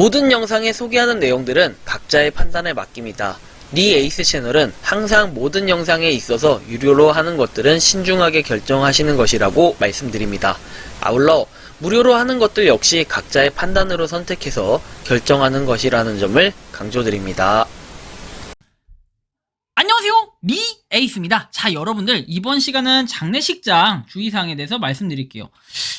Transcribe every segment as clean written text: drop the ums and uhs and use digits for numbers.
모든 영상에 소개하는 내용들은 각자의 판단에 맡깁니다. 니 에이스 채널은 항상 모든 영상에 있어서 유료로 하는 것들은 신중하게 결정하시는 것이라고 말씀드립니다. 아울러 무료로 하는 것들 역시 각자의 판단으로 선택해서 결정하는 것이라는 점을 강조드립니다. 안녕하세요, 리 에이스입니다. 자, 여러분들 이번 시간은 장례식장 주의사항에 대해서 말씀드릴게요.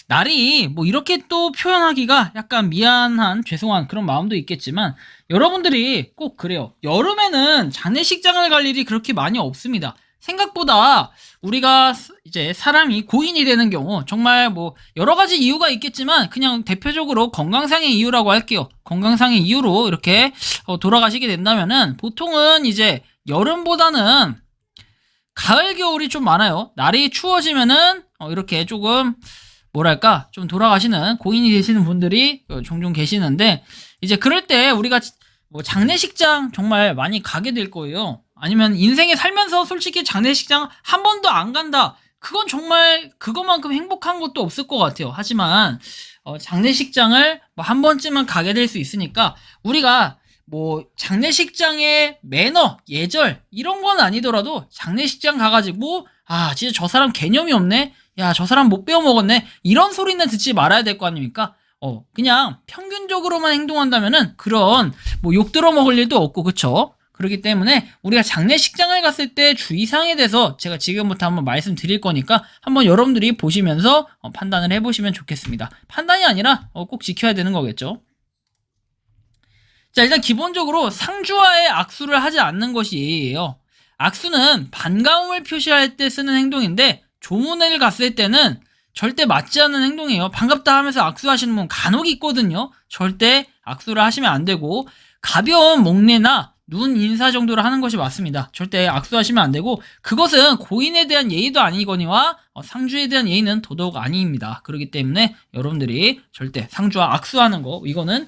날이 뭐 이렇게 또 표현하기가 약간 미안한, 죄송한 그런 마음도 있겠지만 여러분들이 꼭 그래요. 여름에는 장례식장을 갈 일이 그렇게 많이 없습니다. 생각보다 우리가 이제 사람이 고인이 되는 경우 정말 뭐 여러 가지 이유가 있겠지만 그냥 대표적으로 건강상의 이유라고 할게요. 건강상의 이유로 이렇게 돌아가시게 된다면은 보통은 이제 여름보다는 가을, 겨울이 좀 많아요. 날이 추워지면은 이렇게 조금 뭐랄까 좀 돌아가시는 고인이 되시는 분들이 종종 계시는데, 이제 그럴 때 우리가 뭐 장례식장 정말 많이 가게 될 거예요. 아니면 인생에 살면서 솔직히 장례식장 한 번도 안 간다, 그건 정말 그것만큼 행복한 것도 없을 것 같아요. 하지만 장례식장을 뭐 한 번쯤은 가게 될 수 있으니까 우리가 뭐 장례식장의 매너, 예절 이런 건 아니더라도 장례식장 가가지고 아 진짜 저 사람 개념이 없네, 야 저 사람 못 배워 먹었네, 이런 소리는 듣지 말아야 될 거 아닙니까? 그냥 평균적으로만 행동한다면은 그런 뭐 욕 들어 먹을 일도 없고, 그쵸? 그렇기 때문에 우리가 장례식장을 갔을 때 주의사항에 대해서 제가 지금부터 한번 말씀드릴 거니까 한번 여러분들이 보시면서 판단을 해보시면 좋겠습니다. 판단이 아니라 꼭 지켜야 되는 거겠죠. 자, 일단 기본적으로 상주와의 악수를 하지 않는 것이 예의예요. 악수는 반가움을 표시할 때 쓰는 행동인데 조문회를 갔을 때는 절대 맞지 않는 행동이에요. 반갑다 하면서 악수하시는 분 간혹 있거든요. 절대 악수를 하시면 안 되고 가벼운 목례나 눈 인사 정도로 하는 것이 맞습니다. 절대 악수하시면 안 되고, 그것은 고인에 대한 예의도 아니거니와 상주에 대한 예의는 더더욱 아니입니다. 그렇기 때문에 여러분들이 절대 상주와 악수하는 거, 이거는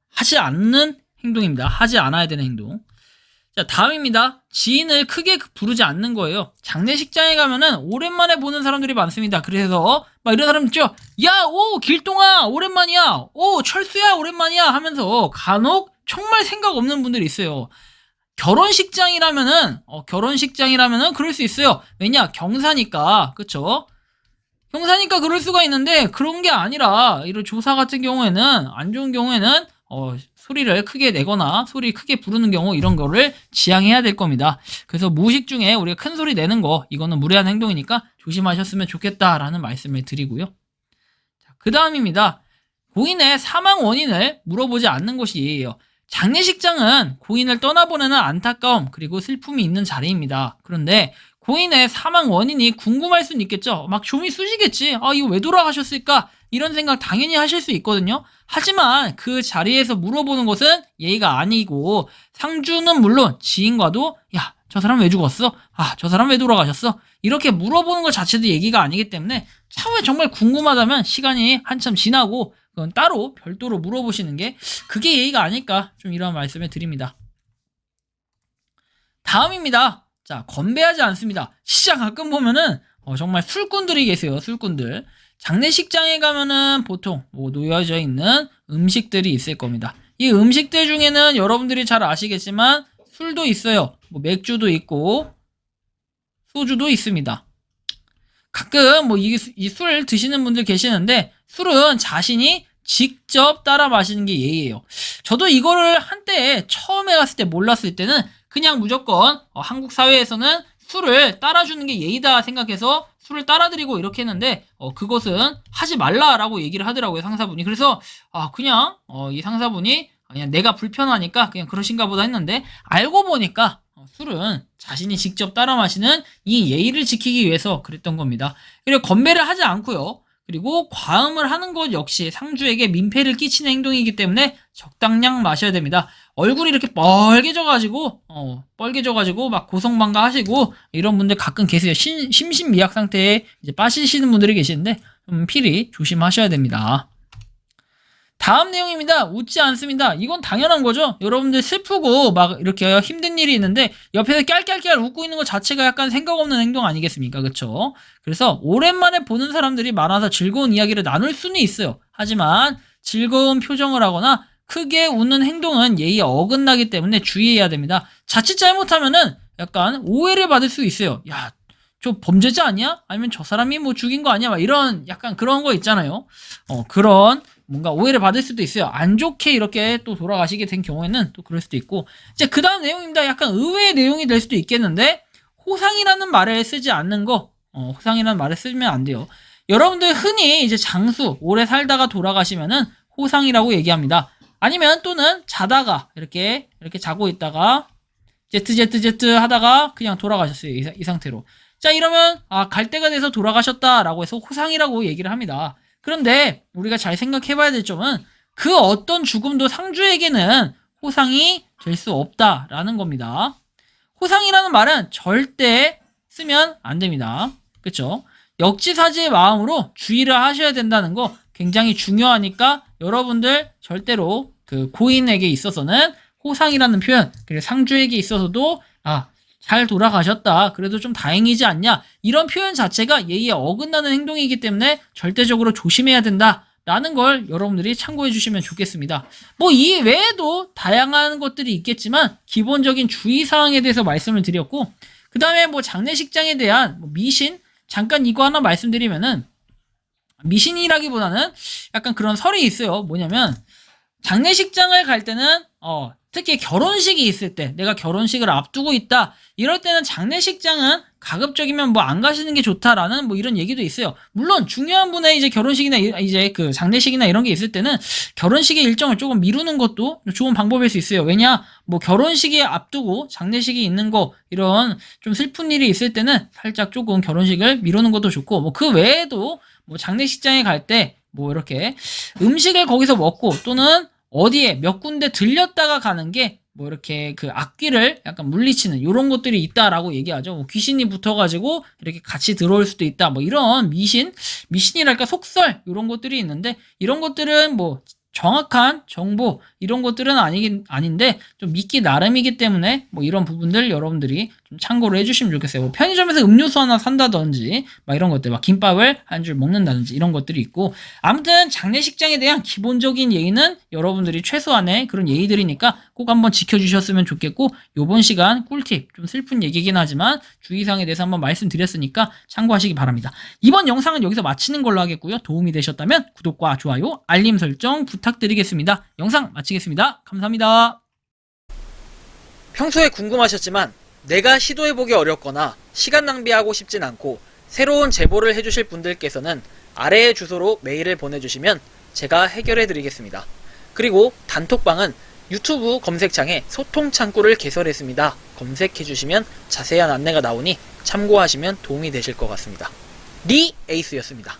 하지 않는 행동입니다. 하지 않아야 되는 행동. 자, 다음입니다. 지인을 크게 부르지 않는 거예요. 장례식장에 가면은 오랜만에 보는 사람들이 많습니다. 그래서 막 이런 사람 있죠. 야, 오, 길동아, 오랜만이야. 오, 철수야, 오랜만이야 하면서 간혹 정말 생각 없는 분들이 있어요. 결혼식장이라면은 그럴 수 있어요. 왜냐, 경사니까. 그쵸? 경사니까 그럴 수가 있는데, 그런 게 아니라 이런 조사 같은 경우에는, 안 좋은 경우에는 소리를 크게 내거나 소리 크게 부르는 경우, 이런 거를 지양해야 될 겁니다. 그래서 무의식 중에 우리가 큰 소리 내는 거, 이거는 무례한 행동이니까 조심하셨으면 좋겠다라는 말씀을 드리고요. 그 다음입니다. 고인의 사망 원인을 물어보지 않는 것이 예의예요. 장례식장은 고인을 떠나보내는 안타까움 그리고 슬픔이 있는 자리입니다. 그런데 고인의 사망 원인이 궁금할 수는 있겠죠. 막 좀이 쑤시겠지. 아, 이거 왜 돌아가셨을까? 이런 생각 당연히 하실 수 있거든요. 하지만 그 자리에서 물어보는 것은 예의가 아니고, 상주는 물론 지인과도 야, 저 사람 왜 죽었어? 아, 저 사람 왜 돌아가셨어? 이렇게 물어보는 것 자체도 얘기가 아니기 때문에 차후에 정말 궁금하다면 시간이 한참 지나고 그건 따로 별도로 물어보시는 게 그게 예의가 아닐까, 좀 이런 말씀을 드립니다. 다음입니다. 자, 건배하지 않습니다. 시장 가끔 보면은 정말 술꾼들이 계세요. 술꾼들. 장례식장에 가면은 보통 뭐 놓여져 있는 음식들이 있을 겁니다. 이 음식들 중에는 여러분들이 잘 아시겠지만 술도 있어요. 뭐 맥주도 있고 소주도 있습니다. 가끔 뭐 이 술 드시는 분들 계시는데, 술은 자신이 직접 따라 마시는 게 예의예요. 저도 이거를 한때 처음에 갔을 때 몰랐을 때는 그냥 무조건 한국 사회에서는 술을 따라주는 게 예의다 생각해서 술을 따라드리고 이렇게 했는데, 그것은 하지 말라라고 얘기를 하더라고요, 상사분이. 그래서 그냥 이 상사분이 그냥 내가 불편하니까 그냥 그러신가 보다 했는데, 알고 보니까 술은 자신이 직접 따라 마시는 이 예의를 지키기 위해서 그랬던 겁니다. 그리고 건배를 하지 않고요. 그리고 과음을 하는 것 역시 상주에게 민폐를 끼치는 행동이기 때문에 적당량 마셔야 됩니다. 얼굴이 이렇게 뻘개져가지고 막 고성방가 하시고 이런 분들 가끔 계세요. 심신미약 상태에 이제 빠지시는 분들이 계시는데 필히 조심하셔야 됩니다. 다음 내용입니다. 웃지 않습니다. 이건 당연한 거죠. 여러분들 슬프고 막 이렇게 힘든 일이 있는데 옆에서 깔깔깔 웃고 있는 것 자체가 약간 생각 없는 행동 아니겠습니까? 그쵸? 그래서 오랜만에 보는 사람들이 많아서 즐거운 이야기를 나눌 수는 있어요. 하지만 즐거운 표정을 하거나 크게 웃는 행동은 예의에 어긋나기 때문에 주의해야 됩니다. 자칫 잘못하면은 약간 오해를 받을 수 있어요. 야, 저 범죄자 아니야? 아니면 저 사람이 뭐 죽인 거 아니야? 막 이런 약간 그런 거 있잖아요. 그런 뭔가 오해를 받을 수도 있어요. 안 좋게 이렇게 또 돌아가시게 된 경우에는 또 그럴 수도 있고. 이제 그 다음 내용입니다. 약간 의외의 내용이 될 수도 있겠는데, 호상이라는 말을 쓰지 않는 거, 호상이라는 말을 쓰면 안 돼요. 여러분들 흔히 이제 장수, 오래 살다가 돌아가시면은 호상이라고 얘기합니다. 아니면 또는 자다가 이렇게 자고 있다가 ZZZ 하다가 그냥 돌아가셨어요. 이 상태로. 자, 이러면 갈 때가 돼서 돌아가셨다라고 해서 호상이라고 얘기를 합니다. 그런데 우리가 잘 생각해봐야 될 점은 그 어떤 죽음도 상주에게는 호상이 될 수 없다라는 겁니다. 호상이라는 말은 절대 쓰면 안 됩니다. 그쵸? 역지사지의 마음으로 주의를 하셔야 된다는 거 굉장히 중요하니까 여러분들 절대로 그 고인에게 있어서는 호상이라는 표현, 그리고 상주에게 있어서도 잘 돌아가셨다, 그래도 좀 다행이지 않냐, 이런 표현 자체가 예의에 어긋나는 행동이기 때문에 절대적으로 조심해야 된다 라는 걸 여러분들이 참고해 주시면 좋겠습니다. 뭐 이 외에도 다양한 것들이 있겠지만 기본적인 주의사항에 대해서 말씀을 드렸고, 그 다음에 뭐 장례식장에 대한 미신, 잠깐 이거 하나 말씀드리면은, 미신이라기보다는 약간 그런 설이 있어요. 뭐냐면 장례식장을 갈 때는 특히 결혼식이 있을 때, 내가 결혼식을 앞두고 있다 이럴 때는 장례식장은 가급적이면 뭐 안 가시는 게 좋다라는 뭐 이런 얘기도 있어요. 물론 중요한 분의 이제 결혼식이나 이제 그 장례식이나 이런 게 있을 때는 결혼식의 일정을 조금 미루는 것도 좋은 방법일 수 있어요. 왜냐, 뭐 결혼식에 앞두고 장례식이 있는 거, 이런 좀 슬픈 일이 있을 때는 살짝 조금 결혼식을 미루는 것도 좋고, 뭐 그 외에도 뭐 장례식장에 갈 때 뭐 이렇게 음식을 거기서 먹고 또는 어디에 몇 군데 들렸다가 가는 게 뭐 이렇게 그 악귀를 약간 물리치는 이런 것들이 있다라고 얘기하죠. 뭐 귀신이 붙어가지고 이렇게 같이 들어올 수도 있다, 뭐 이런 미신이랄까 속설, 이런 것들이 있는데, 이런 것들은 뭐 정확한 정보 이런 것들은 아닌데 좀 믿기 나름이기 때문에 뭐 이런 부분들 여러분들이 좀 참고를 해주시면 좋겠어요. 뭐 편의점에서 음료수 하나 산다든지 막 이런 것들, 막 김밥을 한 줄 먹는다든지 이런 것들이 있고, 아무튼 장례식장에 대한 기본적인 예의는 여러분들이 최소한의 그런 예의들이니까 꼭 한번 지켜주셨으면 좋겠고, 요번 시간 꿀팁, 좀 슬픈 얘기긴 하지만 주의사항에 대해서 한번 말씀드렸으니까 참고하시기 바랍니다. 이번 영상은 여기서 마치는 걸로 하겠고요. 도움이 되셨다면 구독과 좋아요, 알림 설정 부탁드리겠습니다. 영상 마치겠습니다. 감사합니다. 평소에 궁금하셨지만 내가 시도해보기 어렵거나 시간 낭비하고 싶진 않고 새로운 제보를 해주실 분들께서는 아래의 주소로 메일을 보내주시면 제가 해결해드리겠습니다. 그리고 단톡방은 유튜브 검색창에 소통 창구를 개설했습니다. 검색해주시면 자세한 안내가 나오니 참고하시면 도움이 되실 것 같습니다. 리 에이스였습니다.